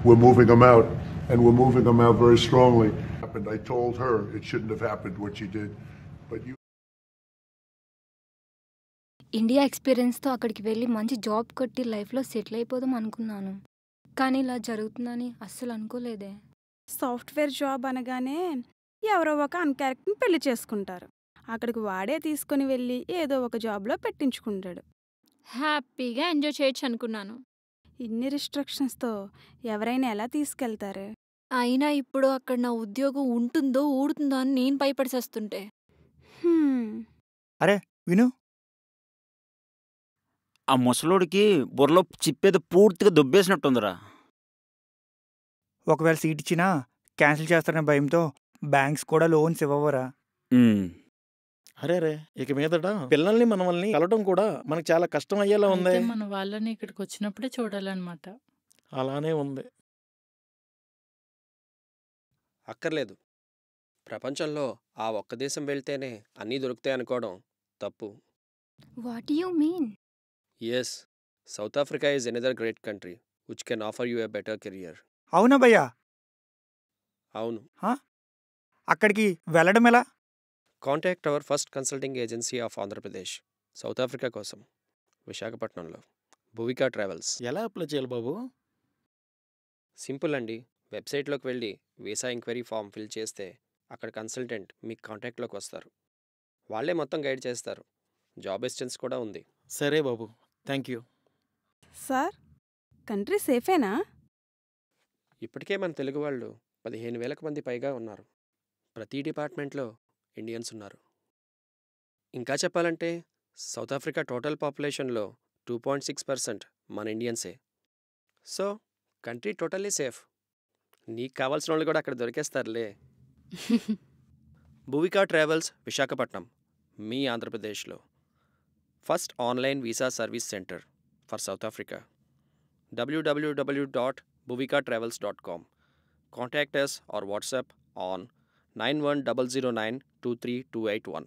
We're moving them out, and we're moving them out very strongly. I told her it shouldn't have happened what she did, but you. India ఎక్స్పీరియన్స్తో అక్కడికి వెళ్ళి మంచి job కొట్టి లైఫ్లో settle అయిపోదాం అనుకున్నాను, కానీ ఇలా జరుగుతుందని అస్సలు అనుకోలేదే. సాఫ్ట్వేర్ జాబ్ అనగానే ఎవరో ఒక అన్క్యారెక్టర్ని పెళ్లి చేసుకుంటారు. అక్కడికి వాడే తీసుకుని వెళ్ళి ఏదో ఒక జాబ్లో పెట్టించుకుంటాడు. హ్యాపీగా ఎంజాయ్ చేయొచ్చు అనుకున్నాను. ఇన్ని రిస్ట్రిక్షన్స్తో ఎవరైనా ఎలా తీసుకెళ్తారు? అయినా ఇప్పుడు అక్కడ నా ఉద్యోగం ఉంటుందో ఊడుతుందో అని నేను భయపడిసేస్తుంటే. అరే విను, ఆ ముసలోడికి బుర్రలో చిప్పేది పూర్తిగా దొబ్బేసినట్టుందిరా. ఒకవేళ సీట్ ఇచ్చినా క్యాన్సిల్ చేస్తారనే భయంతో బ్యాంక్స్ కూడా లోన్స్ ఇవ్వవరా. అరే రే, ఇక మీదట పిల్లల్ని మనల్ని కలవడం కూడా మనకు చాలా కష్టం అయ్యేలా ఉంది. మన వాళ్ళని ఇక్కడికి వచ్చినప్పుడే చూడాలన్నమాట. అలానే ఉంది. అక్కర్లేదు, ప్రపంచంలో ఆ ఒక్క దేశం వెళ్తేనే అన్నీ దొరుకుతాయి అనుకోవడం తప్పు. What you mean? Yes, South Africa is another great country which can offer you a better career. అవునా భయ్యా? అవును. అక్కడికి వెళ్ళడం ఎలా? Contact our first consulting agency of Andhra Pradesh, South Africa కోసం, విశాఖపట్నంలో, భువికా ట్రావెల్స్. ఎలా అప్లై చేయాలి బాబు? సింపుల్ అండి. వెబ్సైట్లోకి వెళ్ళి వీసా ఎంక్వైరీ ఫామ్ ఫిల్ చేస్తే అక్కడ కన్సల్టెంట్ మీకు కాంటాక్ట్లోకి వస్తారు. వాళ్ళే మొత్తం గైడ్ చేస్తారు. జాబ్ అసిస్టెన్స్ కూడా ఉంది. సరే బాబు, థ్యాంక్ యూ. సార్, కంట్రీ సేఫేనా? ఇప్పటికే మన తెలుగు వాళ్ళు 15,000 మంది పైగా ఉన్నారు. ప్రతి డిపార్ట్మెంట్లో ఇండియన్స్ ఉన్నారు. ఇంకా చెప్పాలంటే సౌత్ ఆఫ్రికా టోటల్ పాపులేషన్లో 2.6% మన ఇండియన్సే. So country totally safe. నీకు కావాల్సిన వాళ్ళు కూడా అక్కడ దొరికేస్తారులే. భువికా ట్రావెల్స్, విశాఖపట్నం, మీ ఆంధ్రప్రదేశ్లో first online visa service centre for south Africa. www.bhuvikatravels.com. Contact us or WhatsApp on 9100923281.